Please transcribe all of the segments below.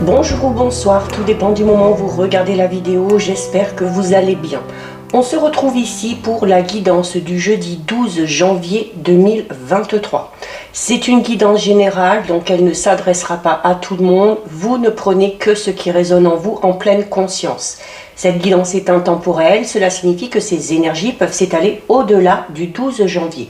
Bonjour ou bonsoir, tout dépend du moment où vous regardez la vidéo, j'espère que vous allez bien. On se retrouve ici pour la guidance du jeudi 12 janvier 2023. C'est une guidance générale, donc elle ne s'adressera pas à tout le monde. Vous ne prenez que ce qui résonne en vous en pleine conscience. Cette guidance est intemporelle, cela signifie que ces énergies peuvent s'étaler au-delà du 12 janvier.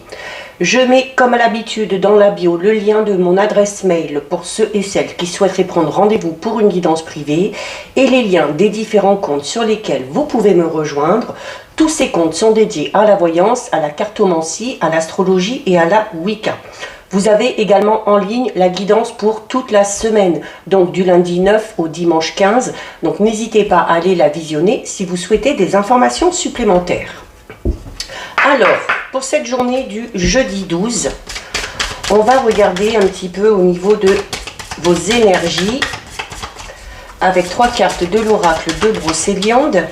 Je mets comme à l'habitude dans la bio le lien de mon adresse mail pour ceux et celles qui souhaiteraient prendre rendez-vous pour une guidance privée et les liens des différents comptes sur lesquels vous pouvez me rejoindre. Tous ces comptes sont dédiés à la voyance, à la cartomancie, à l'astrologie et à la Wicca. Vous avez également en ligne la guidance pour toute la semaine, donc du lundi 9 au dimanche 15. Donc n'hésitez pas à aller la visionner si vous souhaitez des informations supplémentaires. Alors, pour cette journée du jeudi 12, on va regarder un petit peu au niveau de vos énergies avec 3 cartes de l'oracle de Brocéliande.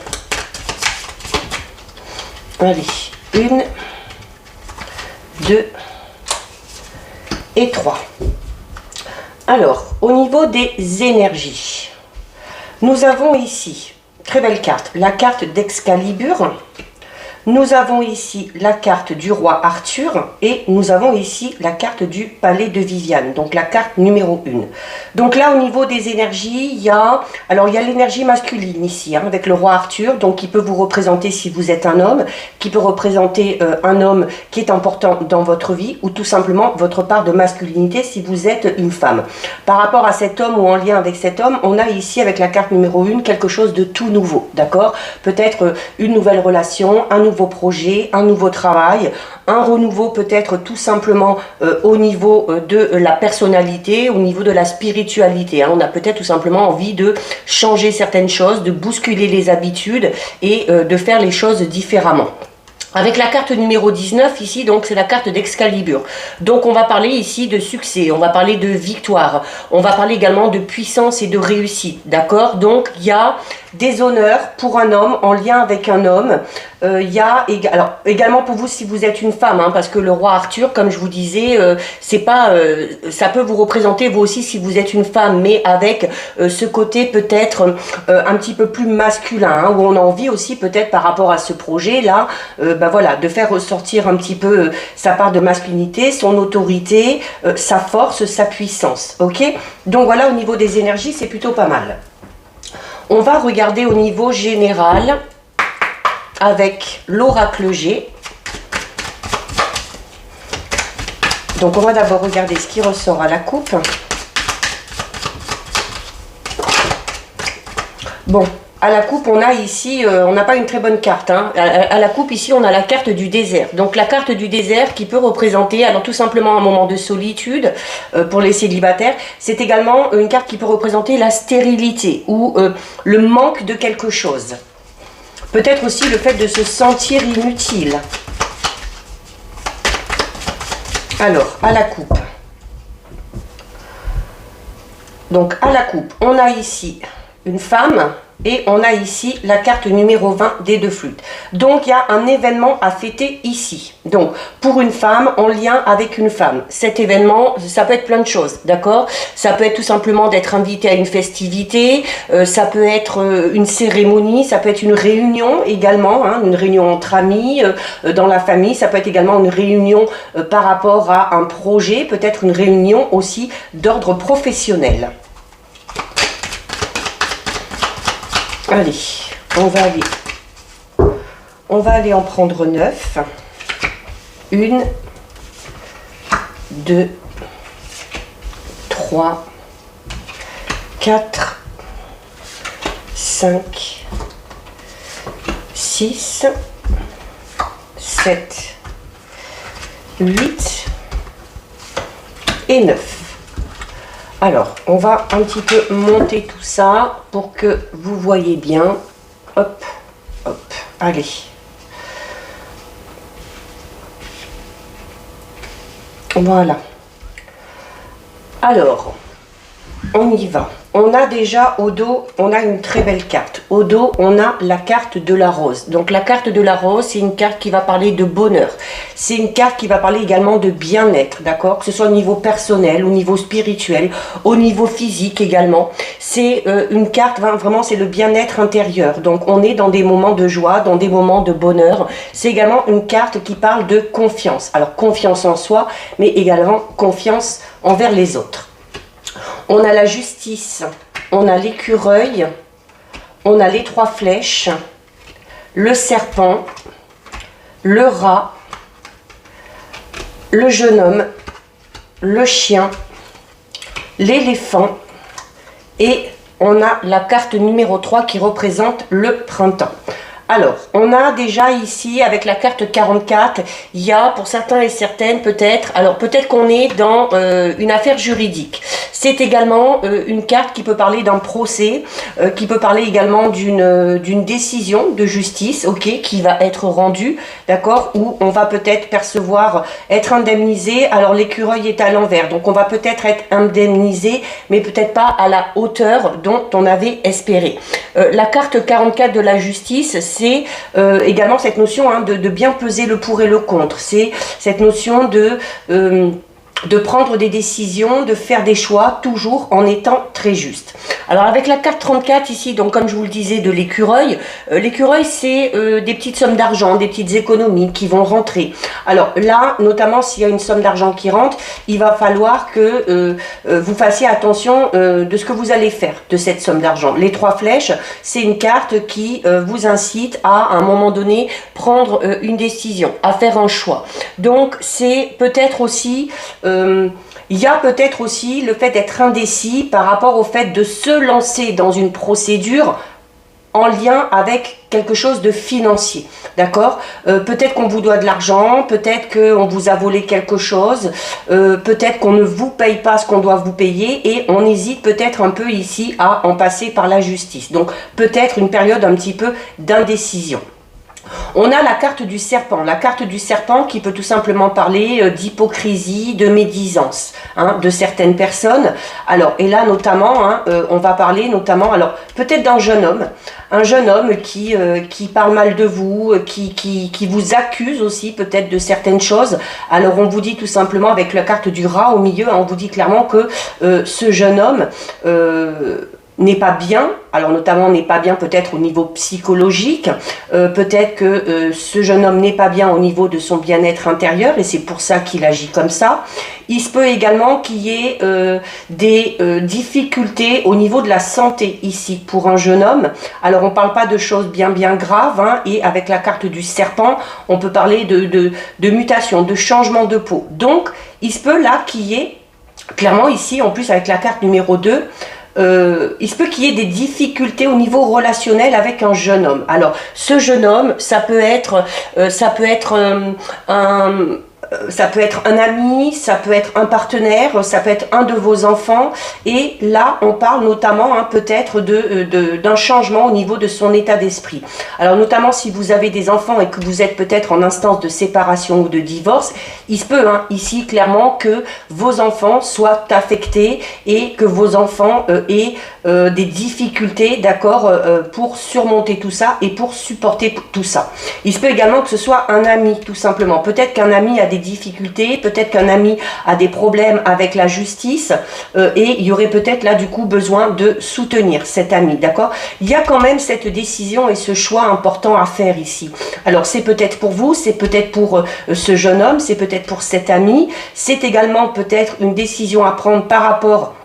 Allez, 1, 2 et 3. Alors, au niveau des énergies, nous avons ici, très belle carte, la carte d'Excalibur. Nous avons ici la carte du roi Arthur et nous avons ici la carte du palais de Viviane, donc la carte numéro 1. Donc là, au niveau des énergies, il y a l'énergie masculine ici, hein, avec le roi Arthur, donc qui peut vous représenter si vous êtes un homme, qui peut représenter un homme qui est important dans votre vie, ou tout simplement votre part de masculinité si vous êtes une femme. Par rapport à cet homme ou en lien avec cet homme, on a ici avec la carte numéro 1 quelque chose de tout nouveau, d'accord? Peut-être une nouvelle relation, un nouveau projet, un nouveau travail, un renouveau peut-être tout simplement au niveau de la personnalité, au niveau de la spiritualité. Hein. On a peut-être tout simplement envie de changer certaines choses, de bousculer les habitudes et de faire les choses différemment. Avec la carte numéro 19 ici, donc c'est la carte d'Excalibur. Donc on va parler ici de succès, on va parler de victoire, on va parler également de puissance et de réussite, d'accord? Donc il y a des honneurs pour un homme, en lien avec un homme. Il y a alors, également pour vous si vous êtes une femme, hein, parce que le roi Arthur, comme je vous disais, c'est pas, ça peut vous représenter vous aussi si vous êtes une femme, mais avec ce côté peut-être un petit peu plus masculin, hein, où on a envie aussi peut-être par rapport à ce projet-là, bah voilà, de faire ressortir un petit peu sa part de masculinité, son autorité, sa force, sa puissance, ok? Donc voilà, au niveau des énergies, c'est plutôt pas mal. On va regarder au niveau général avec l'oracle G. Donc on va d'abord regarder ce qui ressort à la coupe. Bon, à la coupe, on a ici, on n'a pas une très bonne carte. Hein. À la coupe, ici, on a la carte du désert. Donc la carte du désert qui peut représenter, alors tout simplement un moment de solitude pour les célibataires. C'est également une carte qui peut représenter la stérilité ou le manque de quelque chose. Peut-être aussi le fait de se sentir inutile. Alors, à la coupe. Donc à la coupe, on a ici une femme. Et on a ici la carte numéro 20 des 2 flûtes. Donc, il y a un événement à fêter ici. Donc, pour une femme, en lien avec une femme. Cet événement, ça peut être plein de choses, d'accord? Ça peut être tout simplement d'être invité à une festivité. Ça peut être une cérémonie. Ça peut être une réunion également. Hein, une réunion entre amis, dans la famille. Ça peut être également une réunion par rapport à un projet. Peut-être une réunion aussi d'ordre professionnel. Allez, on va aller en prendre 9. 1, 2, 3, 4, 5, 6, 7, 8 et 9. Alors, on va un petit peu monter tout ça pour que vous voyez bien. Hop, hop, allez. Voilà. Alors, on y va. on a déjà au dos, on a une très belle carte. Au dos, on a la carte de la rose. Donc la carte de la rose, c'est une carte qui va parler de bonheur. C'est une carte qui va parler également de bien-être, d'accord? Que ce soit au niveau personnel, au niveau spirituel, au niveau physique également. C'est une carte, vraiment, c'est le bien-être intérieur. Donc on est dans des moments de joie, dans des moments de bonheur. C'est également une carte qui parle de confiance. Alors confiance en soi, mais également confiance envers les autres. On a la justice, on a l'écureuil, on a les 3 flèches, le serpent, le rat, le jeune homme, le chien, l'éléphant et on a la carte numéro 3 qui représente le printemps. Alors, on a déjà ici, avec la carte 44, il y a pour certains et certaines peut-être, alors peut-être qu'on est dans une affaire juridique. C'est également une carte qui peut parler d'un procès, qui peut parler également d'une décision de justice, ok, qui va être rendue, d'accord, où on va peut-être percevoir, être indemnisé. Alors l'écureuil est à l'envers, donc on va peut-être être indemnisé, mais peut-être pas à la hauteur dont on avait espéré. La carte 44 de la justice, c'est également cette notion de bien peser le pour et le contre. C'est cette notion de prendre des décisions, de faire des choix, toujours en étant très juste. Alors avec la carte 34 ici, donc comme je vous le disais, de l'écureuil, l'écureuil c'est des petites sommes d'argent, des petites économies qui vont rentrer. Alors là, notamment s'il y a une somme d'argent qui rentre, il va falloir que vous fassiez attention de ce que vous allez faire de cette somme d'argent. Les 3 flèches, c'est une carte qui vous incite à un moment donné, prendre une décision, à faire un choix. Donc c'est peut-être aussi... il y a peut-être aussi le fait d'être indécis par rapport au fait de se lancer dans une procédure en lien avec quelque chose de financier, d'accord? Peut-être qu'on vous doit de l'argent, peut-être qu'on vous a volé quelque chose, peut-être qu'on ne vous paye pas ce qu'on doit vous payer et on hésite peut-être un peu ici à en passer par la justice. Donc peut-être une période un petit peu d'indécision. On a la carte du serpent. La carte du serpent qui peut tout simplement parler d'hypocrisie, de médisance de certaines personnes. Alors, et là notamment, on va parler notamment, alors peut-être d'un jeune homme. Un jeune homme qui parle mal de vous, qui vous accuse aussi peut-être de certaines choses. Alors on vous dit tout simplement avec la carte du rat au milieu, on vous dit clairement que ce jeune homme... n'est pas bien, alors notamment n'est pas bien peut-être au niveau psychologique, peut-être que ce jeune homme n'est pas bien au niveau de son bien-être intérieur et c'est pour ça qu'il agit comme ça. Il se peut également qu'il y ait des difficultés au niveau de la santé ici pour un jeune homme. Alors on ne parle pas de choses bien graves et avec la carte du serpent, on peut parler de mutation, de changement de peau. Donc il se peut là qu'il y ait, clairement ici en plus avec la carte numéro 2, il se peut qu'il y ait des difficultés au niveau relationnel avec un jeune homme. Alors, ce jeune homme, ça peut être un ami, ça peut être un partenaire, ça peut être un de vos enfants. Et là, on parle notamment peut-être d'un changement au niveau de son état d'esprit. Alors notamment si vous avez des enfants et que vous êtes peut-être en instance de séparation ou de divorce, il se peut ici clairement que vos enfants soient affectés et que vos enfants aient des difficultés, d'accord, pour surmonter tout ça et pour supporter tout ça. Il se peut également que ce soit un ami, tout simplement. Peut-être qu'un ami a des difficultés, peut-être qu'un ami a des problèmes avec la justice et il y aurait peut-être là du coup besoin de soutenir cet ami, d'accord? Il y a quand même cette décision et ce choix important à faire ici. Alors c'est peut-être pour vous, c'est peut-être pour ce jeune homme, c'est peut-être pour cet ami, c'est également peut-être une décision à prendre par rapport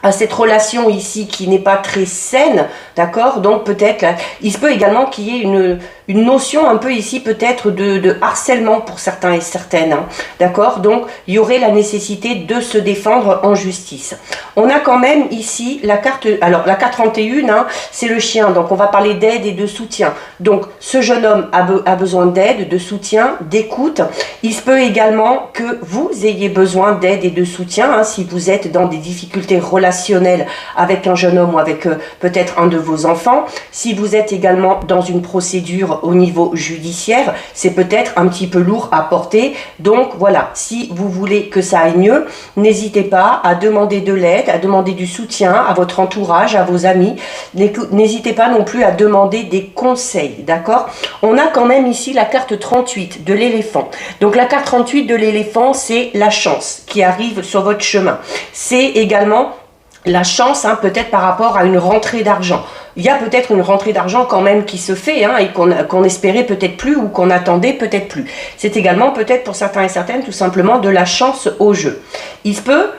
à cette relation ici qui n'est pas très saine, d'accord? Donc peut-être, il se peut également qu'il y ait une notion un peu ici peut-être de harcèlement pour certains et certaines, d'accord? Donc il y aurait la nécessité de se défendre en justice. On a quand même ici la carte, alors la carte 31, c'est le chien, donc on va parler d'aide et de soutien. Donc ce jeune homme a besoin d'aide, de soutien, d'écoute. Il se peut également que vous ayez besoin d'aide et de soutien, si vous êtes dans des difficultés relationnelles avec un jeune homme ou avec peut-être un de vos enfants. Si vous êtes également dans une procédure procédure au niveau judiciaire, c'est peut-être un petit peu lourd à porter. Donc voilà, si vous voulez que ça aille mieux, n'hésitez pas à demander de l'aide, à demander du soutien à votre entourage, à vos amis. N'hésitez pas non plus à demander des conseils, d'accord? On a quand même ici la carte 38 de l'éléphant. Donc la carte 38 de l'éléphant, c'est la chance qui arrive sur votre chemin. C'est également la chance, hein, peut-être par rapport à une rentrée d'argent. Il y a peut-être une rentrée d'argent quand même qui se fait, hein, et qu'on espérait peut-être plus ou qu'on attendait peut-être plus. C'est également peut-être pour certains et certaines tout simplement de la chance au jeu. Il se peut,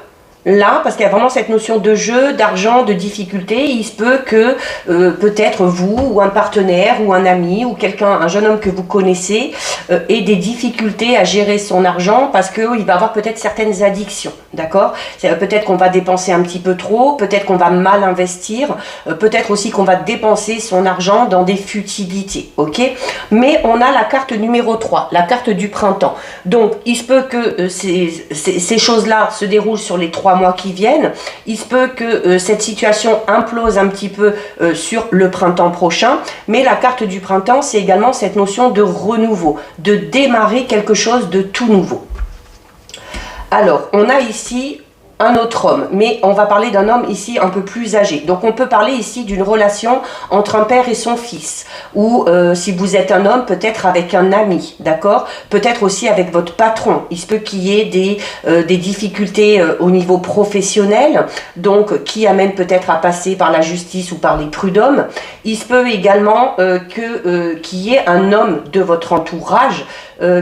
là, parce qu'il y a vraiment cette notion de jeu, d'argent, de difficulté, il se peut que peut-être vous ou un partenaire ou un ami ou quelqu'un, un jeune homme que vous connaissez ait des difficultés à gérer son argent parce qu'il va avoir peut-être certaines addictions, d'accord? Peut-être qu'on va dépenser un petit peu trop, peut-être qu'on va mal investir, peut-être aussi qu'on va dépenser son argent dans des futilités, ok? Mais on a la carte numéro 3, la carte du printemps. Donc, il se peut que ces choses-là se déroulent sur les 3 mois qui viennent. Il se peut que cette situation implose un petit peu sur le printemps prochain, mais la carte du printemps, c'est également cette notion de renouveau, de démarrer quelque chose de tout nouveau. Alors, on a ici un autre homme, mais on va parler d'un homme ici un peu plus âgé. Donc on peut parler ici d'une relation entre un père et son fils, ou si vous êtes un homme, peut-être avec un ami, d'accord? Peut-être aussi avec votre patron. Il se peut qu'il y ait des difficultés au niveau professionnel, donc qui amènent peut-être à passer par la justice ou par les prud'hommes. Il se peut également qu'il y ait un homme de votre entourage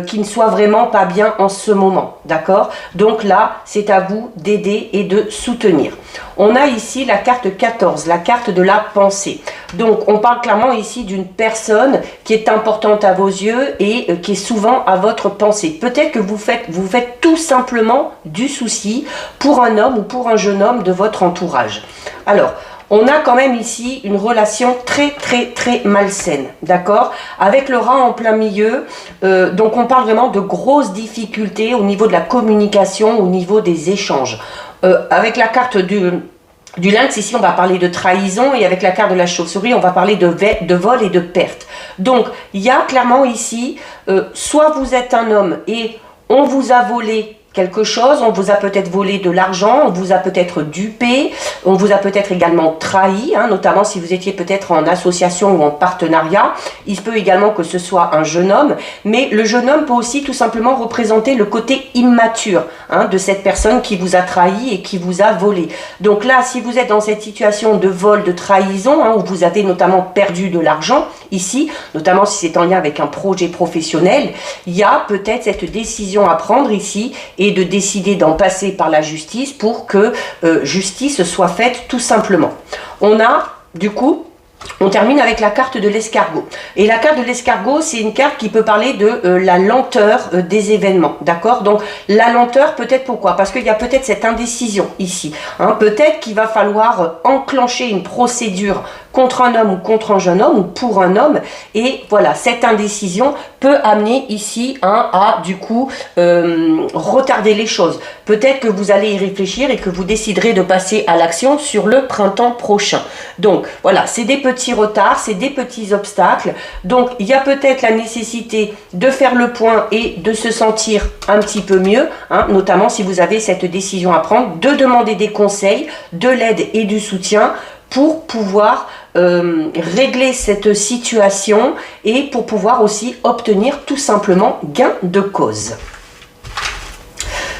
qui ne soit vraiment pas bien en ce moment, d'accord? Donc là, c'est à vous d'aider et de soutenir. On a ici la carte 14, la carte de la pensée. Donc, on parle clairement ici d'une personne qui est importante à vos yeux et qui est souvent à votre pensée. Peut-être que vous faites tout simplement du souci pour un homme ou pour un jeune homme de votre entourage. Alors, on a quand même ici une relation très malsaine, d'accord? Avec le rat en plein milieu, donc on parle vraiment de grosses difficultés au niveau de la communication, au niveau des échanges. Avec la carte du lynx, ici on va parler de trahison, et avec la carte de la chauve-souris, on va parler de vol et de perte. Donc il y a clairement ici, soit vous êtes un homme et on vous a volé quelque chose, on vous a peut-être volé de l'argent, on vous a peut-être dupé, on vous a peut-être également trahi, hein, notamment si vous étiez peut-être en association ou en partenariat. Il se peut également que ce soit un jeune homme, mais le jeune homme peut aussi tout simplement représenter le côté immature, hein, de cette personne qui vous a trahi et qui vous a volé. Donc là, si vous êtes dans cette situation de vol, de trahison, hein, où vous avez notamment perdu de l'argent, ici, notamment si c'est en lien avec un projet professionnel, il y a peut-être cette décision à prendre ici, et de décider d'en passer par la justice pour que justice soit faite tout simplement. On a, du coup, on termine avec la carte de l'escargot. Et la carte de l'escargot, c'est une carte qui peut parler de la lenteur des événements, d'accord? Donc la lenteur, peut-être pourquoi? Parce qu'il y a peut-être cette indécision ici, hein? Peut-être qu'il va falloir enclencher une procédure contre un homme ou contre un jeune homme ou pour un homme, et voilà, cette indécision peut amener ici à du coup retarder les choses. Peut-être que vous allez y réfléchir et que vous déciderez de passer à l'action sur le printemps prochain. Donc voilà, c'est des petits retards, c'est des petits obstacles. Donc il y a peut-être la nécessité de faire le point et de se sentir un petit peu mieux, hein, notamment si vous avez cette décision à prendre, de demander des conseils, de l'aide et du soutien pour pouvoir régler cette situation et pour pouvoir aussi obtenir tout simplement gain de cause.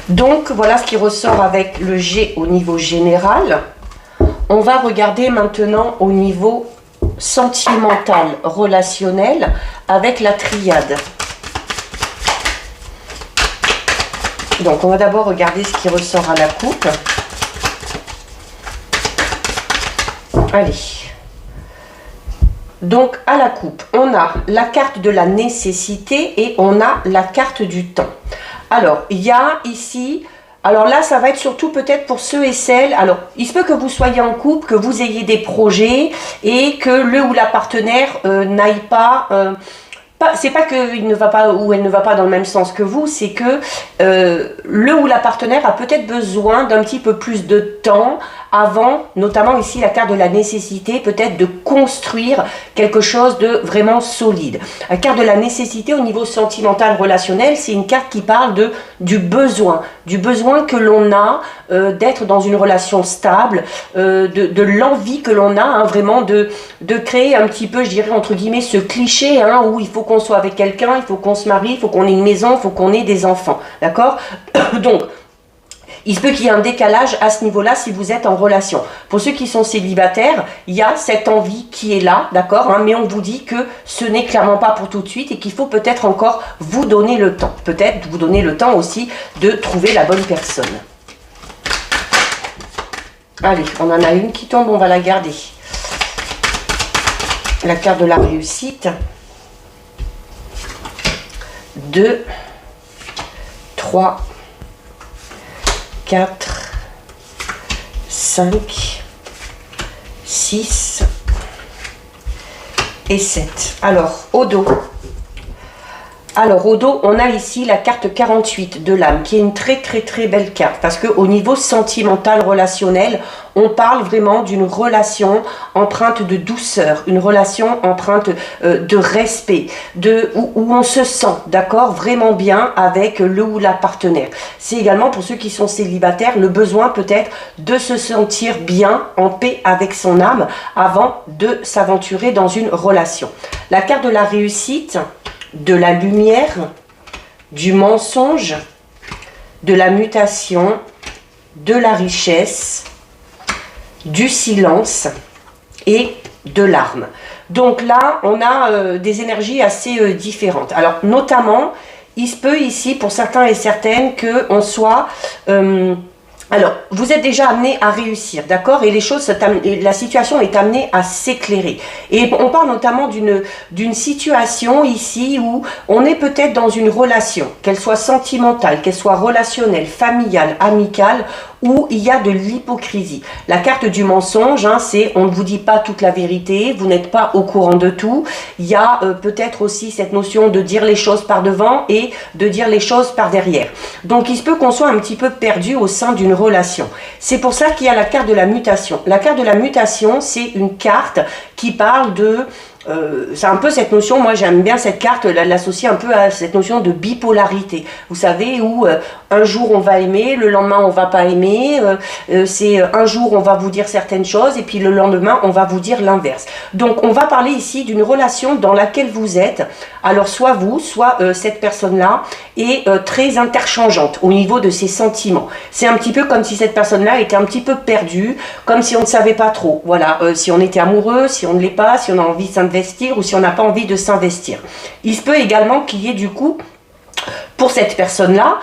Donc voilà ce qui ressort avec le G au niveau général. On va regarder maintenant au niveau sentimental, relationnel, avec la triade. Donc on va d'abord regarder ce qui ressort à la coupe. Allez. Donc à la coupe, on a la carte de la nécessité et on a la carte du temps. Alors, il y a ici, alors là, ça va être surtout peut-être pour ceux et celles, alors il se peut que vous soyez en couple, que vous ayez des projets et que le ou la partenaire n'aille pas... c'est pas qu'il ne va pas ou elle ne va pas dans le même sens que vous, c'est que le ou la partenaire a peut-être besoin d'un petit peu plus de temps avant, notamment ici la carte de la nécessité, peut-être de construire quelque chose de vraiment solide. La carte de la nécessité au niveau sentimental relationnel, c'est une carte qui parle du besoin que l'on a d'être dans une relation stable, de l'envie que l'on a hein, vraiment de créer un petit peu, je dirais entre guillemets, ce cliché hein, où il faut qu'on soit avec quelqu'un, il faut qu'on se marie, il faut qu'on ait une maison, il faut qu'on ait des enfants, d'accord? Donc, il se peut qu'il y ait un décalage à ce niveau-là si vous êtes en relation. Pour ceux qui sont célibataires, il y a cette envie qui est là, d'accord hein, mais on vous dit que ce n'est clairement pas pour tout de suite et qu'il faut peut-être encore vous donner le temps. Peut-être vous donner le temps aussi de trouver la bonne personne. Allez, on en a une qui tombe, on va la garder. La carte de la réussite. 2, 3, 4, 5, 6 et 7. Alors, au dos. Alors, au dos, on a ici la carte 48 de l'âme, qui est une très belle carte. Parce qu'au niveau sentimental, relationnel, on parle vraiment d'une relation empreinte de douceur, une relation empreinte de respect, où on se sent, d'accord, vraiment bien avec le ou la partenaire. C'est également, pour ceux qui sont célibataires, le besoin peut-être de se sentir bien, en paix avec son âme, avant de s'aventurer dans une relation. La carte de la réussite, de la lumière, du mensonge, de la mutation, de la richesse, du silence et de l'arme. Donc là, on a des énergies assez différentes. Alors, notamment, il se peut ici, pour certains et certaines, qu'on soit... alors, vous êtes déjà amené à réussir, d'accord? Et les choses, la situation est amenée à s'éclairer. Et on parle notamment d'une situation ici où on est peut-être dans une relation, qu'elle soit sentimentale, qu'elle soit relationnelle, familiale, amicale, où il y a de l'hypocrisie. La carte du mensonge, hein, c'est on ne vous dit pas toute la vérité, vous n'êtes pas au courant de tout. Il y a peut-être aussi cette notion de dire les choses par devant et de dire les choses par derrière. Donc il se peut qu'on soit un petit peu perdu au sein d'une relation. C'est pour ça qu'il y a la carte de la mutation. La carte de la mutation, c'est une carte qui parle de... c'est un peu cette notion, moi j'aime bien cette carte, l'associer un peu à cette notion de bipolarité. Vous savez, où un jour on va aimer, le lendemain on va pas aimer, c'est un jour on va vous dire certaines choses et puis le lendemain on va vous dire l'inverse. Donc on va parler ici d'une relation dans laquelle vous êtes, alors soit vous, soit cette personne-là est très interchangeante au niveau de ses sentiments. C'est un petit peu comme si cette personne-là était un petit peu perdue, comme si on ne savait pas trop, voilà, si on était amoureux, si on ne l'est pas, si on a envie de s'investir ou si on n'a pas envie de s'investir. Il se peut également qu'il y ait du coup, pour cette personne-là,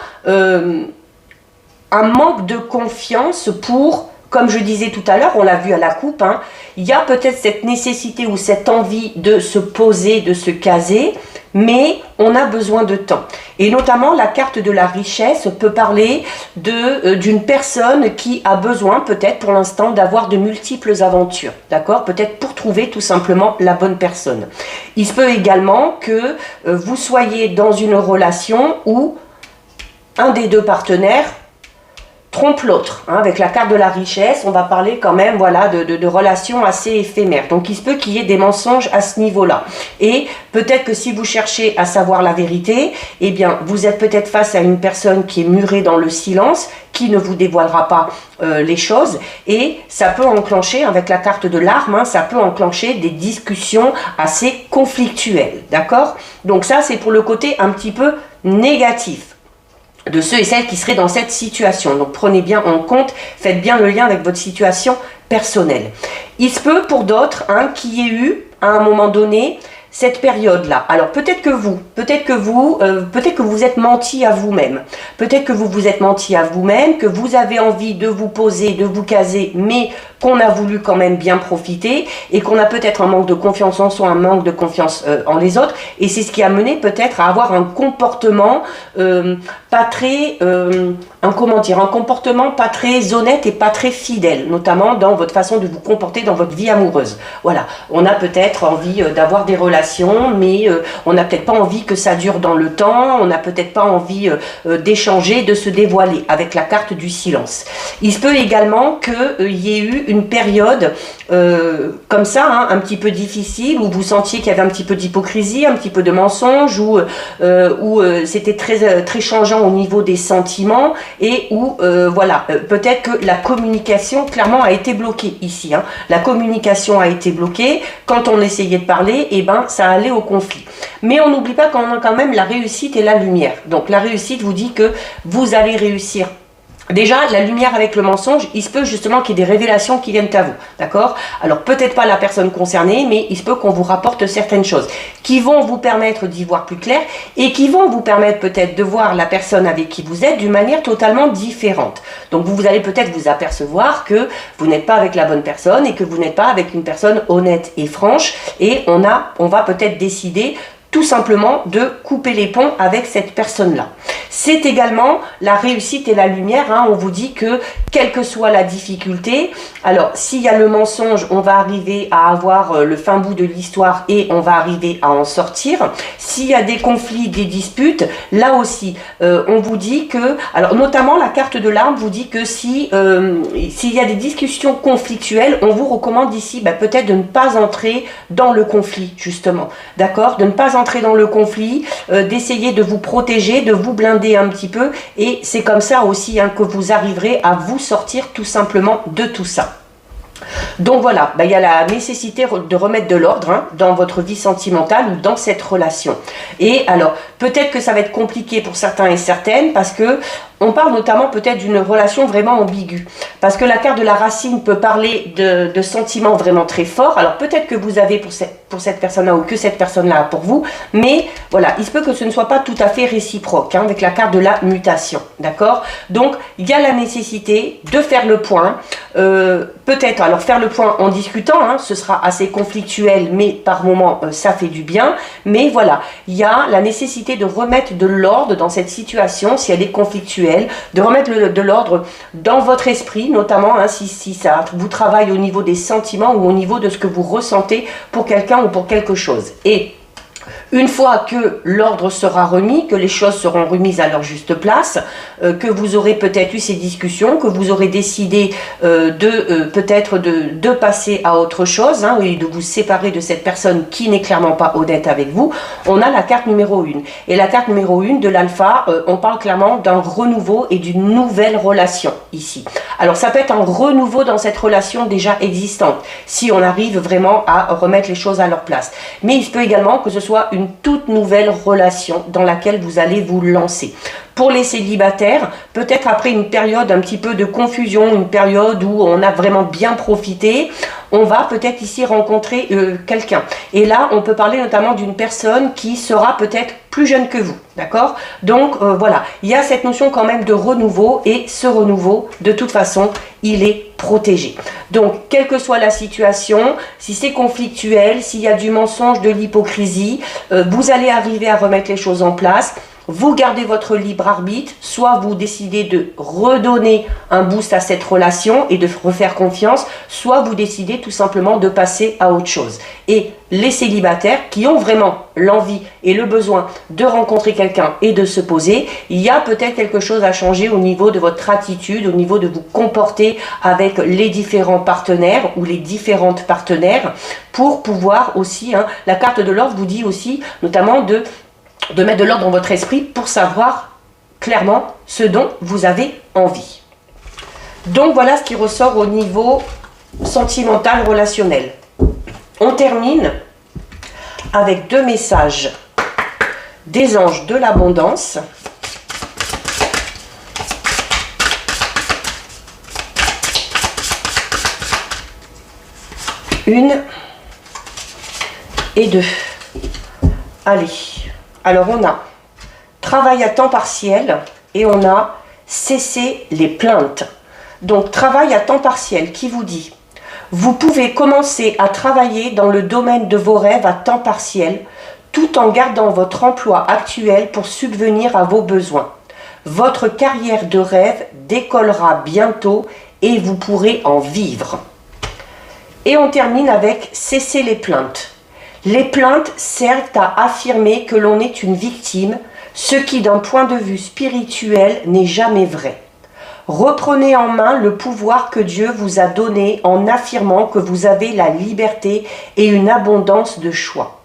un manque de confiance pour, comme je disais tout à l'heure, on l'a vu à la coupe, hein, il y a peut-être cette nécessité ou cette envie de se poser, de se caser, mais on a besoin de temps. Et notamment, la carte de la richesse peut parler d'une personne qui a besoin, peut-être pour l'instant, d'avoir de multiples aventures, d'accord? Peut-être pour trouver tout simplement la bonne personne. Il se peut également que vous soyez dans une relation où un des deux partenaires trompe l'autre, hein, avec la carte de la richesse, on va parler quand même voilà, de relations assez éphémères. Donc il se peut qu'il y ait des mensonges à ce niveau-là. Et peut-être que si vous cherchez à savoir la vérité, eh bien vous êtes peut-être face à une personne qui est murée dans le silence, qui ne vous dévoilera pas les choses, et ça peut enclencher, avec la carte de l'arme, hein, ça peut enclencher des discussions assez conflictuelles, d'accord? Donc ça c'est pour le côté un petit peu négatif de ceux et celles qui seraient dans cette situation. Donc prenez bien en compte, faites bien le lien avec votre situation personnelle. Il se peut pour d'autres hein, qu'il y ait eu à un moment donné cette période-là. Alors peut-être que vous êtes menti à vous-même. Peut-être que vous vous êtes menti à vous-même, que vous avez envie de vous poser, de vous caser, mais qu'on a voulu quand même bien profiter et qu'on a peut-être un manque de confiance en soi, un manque de confiance en les autres. Et c'est ce qui a mené peut-être à avoir un comportement pas très, un comportement pas très honnête et pas très fidèle, notamment dans votre façon de vous comporter dans votre vie amoureuse. Voilà, on a peut-être envie d'avoir des relations relation, mais on n'a peut-être pas envie que ça dure dans le temps, on n'a peut-être pas envie d'échanger, de se dévoiler, avec la carte du silence. Il se peut également qu'il y ait eu une période comme ça, hein, un petit peu difficile, où vous sentiez qu'il y avait un petit peu d'hypocrisie, un petit peu de mensonge, où c'était très changeant au niveau des sentiments, et où voilà, peut-être que la communication clairement a été bloquée ici, hein. La communication a été bloquée. Quand on essayait de parler, et ben ça allait au conflit. Mais on n'oublie pas qu'on a quand même la réussite et la lumière. Donc la réussite vous dit que vous allez réussir. Déjà, la lumière avec le mensonge, il se peut justement qu'il y ait des révélations qui viennent à vous, d'accord? Alors peut-être pas la personne concernée, mais il se peut qu'on vous rapporte certaines choses qui vont vous permettre d'y voir plus clair et qui vont vous permettre peut-être de voir la personne avec qui vous êtes d'une manière totalement différente. Donc vous allez peut-être vous apercevoir que vous n'êtes pas avec la bonne personne et que vous n'êtes pas avec une personne honnête et franche, et on va peut-être décider tout simplement de couper les ponts avec cette personne-là. C'est également la réussite et la lumière, hein. On vous dit que quelle que soit la difficulté, alors s'il y a le mensonge, on va arriver à avoir le fin bout de l'histoire et on va arriver à en sortir. S'il y a des conflits, des disputes, là aussi, on vous dit que, alors notamment la carte de l'arme vous dit que s'il y a des discussions conflictuelles, on vous recommande ici peut-être de ne pas entrer dans le conflit, justement, d'accord, de ne pas entrer dans le conflit, d'essayer de vous protéger, de vous blinder un petit peu, et c'est comme ça aussi, hein, que vous arriverez à vous sortir tout simplement de tout ça. Donc voilà, il y a la nécessité de remettre de l'ordre, hein, dans votre vie sentimentale ou dans cette relation. Et alors, peut-être que ça va être compliqué pour certains et certaines, parce que on parle notamment peut-être d'une relation vraiment ambiguë. Parce que la carte de la racine peut parler de sentiments vraiment très forts. Alors peut-être que vous avez pour cette personne-là, ou que cette personne-là a pour vous, mais voilà, il se peut que ce ne soit pas tout à fait réciproque, hein, avec la carte de la mutation, d'accord? Donc il y a la nécessité de faire le point, peut-être, alors faire le point en discutant, hein, ce sera assez conflictuel, mais par moments ça fait du bien, mais voilà, il y a la nécessité de remettre de l'ordre dans cette situation, si elle est conflictuelle, de remettre de l'ordre dans votre esprit, notamment, hein, si ça vous travaille au niveau des sentiments ou au niveau de ce que vous ressentez pour quelqu'un ou pour quelque chose. Et une fois que l'ordre sera remis, que les choses seront remises à leur juste place, que vous aurez peut-être eu ces discussions, que vous aurez décidé peut-être de passer à autre chose, hein, et de vous séparer de cette personne qui n'est clairement pas honnête avec vous, on a la carte numéro 1. Et la carte numéro 1 de l'alpha, on parle clairement d'un renouveau et d'une nouvelle relation ici. Alors ça peut être un renouveau dans cette relation déjà existante, si on arrive vraiment à remettre les choses à leur place. Mais il se peut également que ce soit une toute nouvelle relation dans laquelle vous allez vous lancer. Pour les célibataires, peut-être après une période un petit peu de confusion, une période où on a vraiment bien profité, on va peut-être ici rencontrer quelqu'un. Et là, on peut parler notamment d'une personne qui sera peut-être plus jeune que vous, d'accord? Donc voilà, il y a cette notion quand même de renouveau, et ce renouveau, de toute façon, il est protégé. Donc, quelle que soit la situation, si c'est conflictuel, s'il y a du mensonge, de l'hypocrisie, vous allez arriver à remettre les choses en place. Vous gardez votre libre arbitre, soit vous décidez de redonner un boost à cette relation et de refaire confiance, soit vous décidez tout simplement de passer à autre chose. Et les célibataires qui ont vraiment l'envie et le besoin de rencontrer quelqu'un et de se poser, il y a peut-être quelque chose à changer au niveau de votre attitude, au niveau de vous comporter avec les différents partenaires ou les différentes partenaires, pour pouvoir aussi, hein, la carte de l'ordre vous dit aussi notamment de mettre de l'ordre dans votre esprit pour savoir clairement ce dont vous avez envie. Donc voilà ce qui ressort au niveau sentimental, relationnel. On termine avec 2 messages des anges de l'abondance. Une et 2. Allez. Alors on a travail à temps partiel et on a cesser les plaintes. Donc travail à temps partiel qui vous dit: vous pouvez commencer à travailler dans le domaine de vos rêves à temps partiel tout en gardant votre emploi actuel pour subvenir à vos besoins. Votre carrière de rêve décollera bientôt et vous pourrez en vivre. Et on termine avec cesser les plaintes. Les plaintes servent à affirmer que l'on est une victime, ce qui d'un point de vue spirituel n'est jamais vrai. Reprenez en main le pouvoir que Dieu vous a donné en affirmant que vous avez la liberté et une abondance de choix.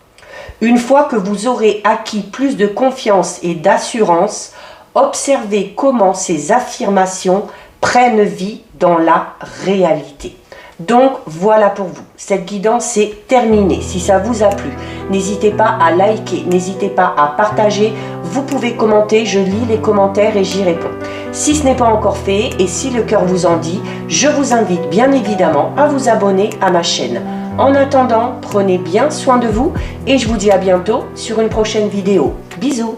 Une fois que vous aurez acquis plus de confiance et d'assurance, observez comment ces affirmations prennent vie dans la réalité. Donc voilà pour vous, cette guidance est terminée. Si ça vous a plu, n'hésitez pas à liker, n'hésitez pas à partager, vous pouvez commenter, je lis les commentaires et j'y réponds. Si ce n'est pas encore fait et si le cœur vous en dit, je vous invite bien évidemment à vous abonner à ma chaîne. En attendant, prenez bien soin de vous et je vous dis à bientôt sur une prochaine vidéo. Bisous!